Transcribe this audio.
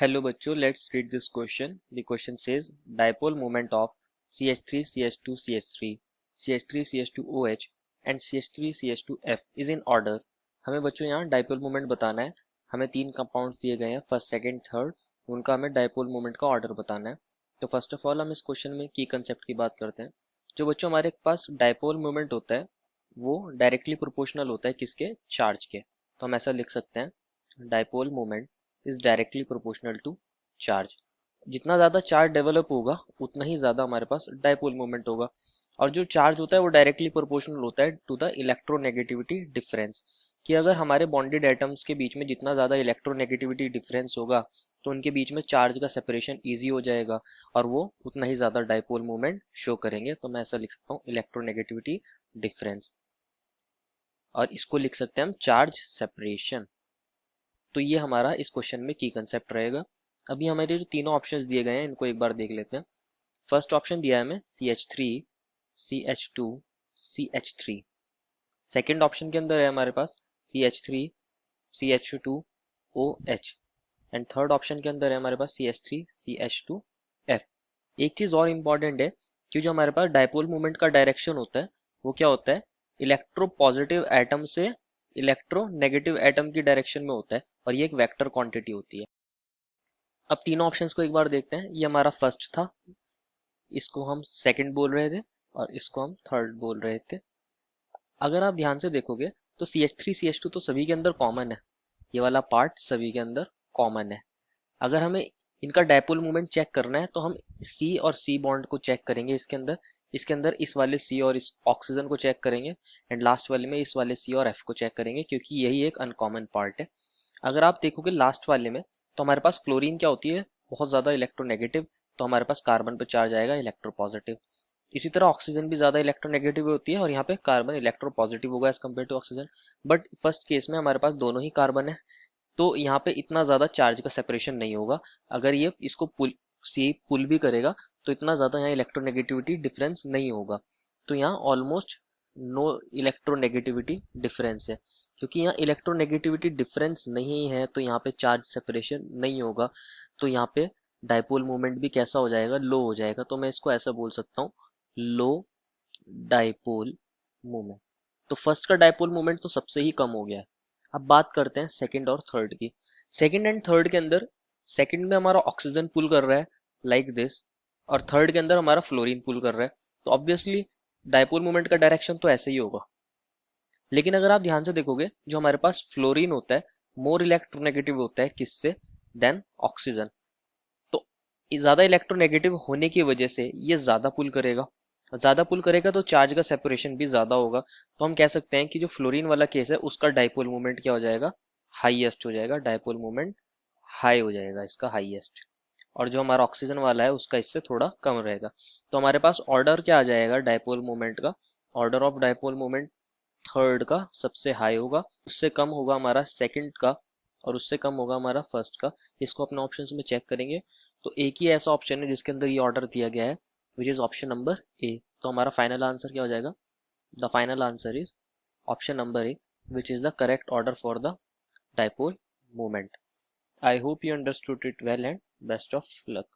Hello बच्चों, let's read this question. The question says dipole moment of CH3 CH2 CH3 CH3 CH2OH and CH3 CH2F is in order. हमें बच्चों यहाँ dipole moment बताना है. हमें तीन कंपाउंड्स दिए गए हैं, फर्स्ट सेकंड थर्ड. उनका हमें डाइपोल मोमेंट का ऑर्डर बताना है. तो फर्स्ट ऑफ ऑल हम इस क्वेश्चन में की कंसेप्ट की बात करते हैं. जो बच्चों हमारे पास डाइपोल मोमेंट होता है वो डायरेक्टली प्रोपोर्शनल होता है किसके? चार्ज के. तो हम ऐसा लिख सकते हैं dipole moment is directly proportional to charge. जितना ज्यादा चार्ज डेवलप होगा उतना ही ज्यादा हमारे पास डाइपोल मोमेंट होगा. और जो चार्ज होता है वो डायरेक्टली प्रोपोर्शनल होता है टू द इलेक्ट्रोनेगेटिविटी डिफरेंस. कि अगर हमारे बॉन्डेड एटम्स के बीच में जितना ज्यादा इलेक्ट्रोनेगेटिविटी डिफरेंस होगा तो उनके बीच में चार्ज का सेपरेशन इजी हो जाएगा और वो उतना ही ज्यादा डाइपोल मोमेंट शो करेंगे. तो मैं ऐसा लिख सकता हूँ इलेक्ट्रोनेगेटिविटी डिफरेंस, और इसको लिख सकते हैं हम चार्ज सेपरेशन. तो ये हमारा इस क्वेश्चन में की कंसेप्ट रहेगा. अभी हमारे जो तीनों ऑप्शंस दिए गए हैं इनको एक बार देख लेते हैं. फर्स्ट ऑप्शन दिया है हमें CH3 CH2 CH3. Second option के अंदर है हमारे पास CH3 CH2OH. And third option के अंदर है हमारे पास CH3 CH2F. एक चीज और इम्पोर्टेंट है कि जो हमारे पास डाइपोल मोमेंट का डायरेक्शन होता है वो क्या होता है? इलेक्ट्रो पॉजिटिव एटम से इलेक्ट्रो नेगेटिव एटम की डायरेक्शन में होता है, और ये एक वेक्टर क्वांटिटी होती है. अब तीनों ऑप्शंस को एक बार देखते हैं. ये हमारा फर्स्ट था, इसको हम सेकंड बोल रहे थे और इसको हम थर्ड बोल रहे थे. अगर आप ध्यान से देखोगे तो CH3 CH2 तो सभी के अंदर कॉमन है. ये वाला पार्ट सभी के अंदर कॉमन है. अगर हमें इनका डायपोल मोमेंट चेक करना है तो हम C और C बॉन्ड को चेक करेंगे. इसके अंदर इस वाले C और इस ऑक्सीजन को चेक करेंगे, एंड लास्ट वाले में इस वाले C और F को चेक करेंगे क्योंकि यही एक अनकॉमन पार्ट है. अगर आप देखोगे लास्ट वाले में तो हमारे पास फ्लोरीन क्या होती है? बहुत ज्यादा इलेक्ट्रोनेगेटिव. तो हमारे पास कार्बन पे चार्ज आएगा इलेक्ट्रोपॉजिटिव. इसी तरह ऑक्सीजन भी ज्यादा इलेक्ट्रोनेगेटिव होती है और यहाँ पे कार्बन इलेक्ट्रोपॉजिटिव होगा as compare to oxygen. But first case में हमारे पास दोनों ही कार्बन है, तो यहाँ पे इतना ज्यादा चार्ज का सेपरेशन नहीं होगा. अगर ये इसको पुल भी करेगा तो इतना ज्यादा यहाँ इलेक्ट्रोनेगेटिविटी डिफरेंस नहीं होगा. तो यहाँ ऑलमोस्ट नो इलेक्ट्रोनेगेटिविटी डिफरेंस है. क्योंकि यहाँ इलेक्ट्रोनेगेटिविटी डिफरेंस नहीं है तो यहाँ पे चार्ज सेपरेशन नहीं होगा. तो यहाँ पे डाइपोल मोमेंट भी कैसा हो जाएगा? लो हो जाएगा. तो मैं इसको ऐसा बोल सकता हूँ, लो डाइपोल मोमेंट. तो फर्स्ट का डाइपोल मोमेंट तो सबसे ही कम हो गया है. अब बात करते हैं सेकंड और थर्ड की. सेकंड एंड थर्ड के अंदर सेकंड में हमारा ऑक्सीजन पुल कर रहा है लाइक दिस, और थर्ड के अंदर हमारा फ्लोरीन पुल कर रहा है. तो ऑब्वियसली डाइपोल मोमेंट का डायरेक्शन तो ऐसे ही होगा. लेकिन अगर आप ध्यान से देखोगे जो हमारे पास फ्लोरीन होता है मोर इलेक्ट्रोनेगेटिव होता है किससे? Than oxygen. तो ज्यादा इलेक्ट्रोनेगेटिव होने की वजह से ये ज्यादा पुल करेगा तो चार्ज का सेपरेशन भी ज्यादा होगा. तो हम कह सकते हैं कि जो फ्लोरीन वाला केस है उसका डाइपोल मोमेंट क्या हो जाएगा? हाईएस्ट हो जाएगा. डाइपोल मोमेंट हाई हो जाएगा इसका, हाईएस्ट. और जो हमारा ऑक्सीजन वाला है उसका इससे थोड़ा कम रहेगा. तो हमारे पास ऑर्डर क्या आ जाएगा डाइपोल मोमेंट का? Order of dipole moment third का सबसे हाई होगा, उससे कम होगा हमारा सेकंड का, और उससे कम होगा हमारा फर्स्ट का. इसको अपने ऑप्शंस में चेक करेंगे तो एक ही ऐसा ऑप्शन है जिसके अंदर ये ऑर्डर दिया गया है, which is option number A. तो हमारा फाइनल आंसर क्या हो जाएगा? The final answer is option number A, which is the correct order for the dipole moment. I hope you understood it well and best of luck.